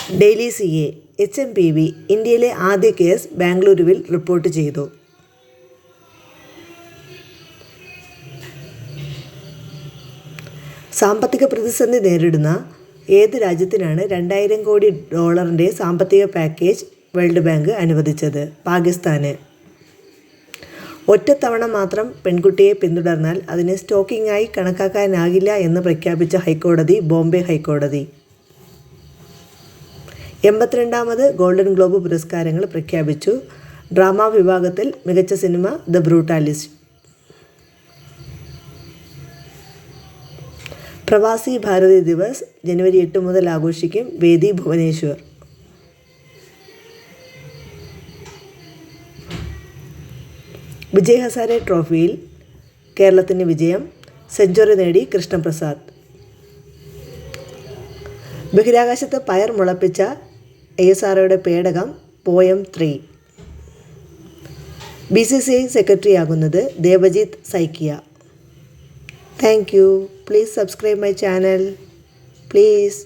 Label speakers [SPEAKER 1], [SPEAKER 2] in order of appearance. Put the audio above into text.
[SPEAKER 1] Daily C A HMPV ഇന്ത്യയിലെ ആദ്യ case ബാംഗ്ലൂരുവിൽ report ചെയ്തു. സാമ്പത്തിക പ്രതിസന്ധി നേരിടുന്ന ഏത് രാജ്യത്തിനാണ് $2000 കോടി സാമ്പത്തിക പാക്കേജ് വേൾഡ് ബാങ്ക് അനുവദിച്ചത്? പാകിസ്ഥാന്. ഒറ്റത്തവണ മാത്രം പെൺകുട്ടിയെ പിന്തുടർന്നാൽ അതിനെ സ്റ്റോക്കിംഗ് ആയി കണക്കാക്കാനാകില്ല എന്ന് പ്രഖ്യാപിച്ച ഹൈക്കോടതി ബോംബെ ഹൈക്കോടതി. 82ാമത് ഗോൾഡൻ ഗ്ലോബ് പുരസ്കാരങ്ങൾ പ്രഖ്യാപിച്ചു. ഡ്രാമ വിഭാഗത്തിൽ മികച്ച സിനിമ ദ ബ്രൂട്ടാലിസ്റ്റ്. പ്രവാസി ഭാരതി ദിവസ് ജനുവരി 8 മുതൽ ആഘോഷിക്കും. വേദി ഭുവനേശ്വർ. വിജയ് ഹസാരെ ട്രോഫിയിൽ കേരളത്തിന് വിജയം. സെഞ്ചുറി നേടി കൃഷ്ണപ്രസാദ്. ബഹിരാകാശത്ത് പയർ മുളപ്പിച്ച ASROയുടെ പേടകം പോയം 3. BCCI സെക്രട്ടറിയാകുന്നത് Devajit Saikia. Thank you. Please subscribe my channel. Please.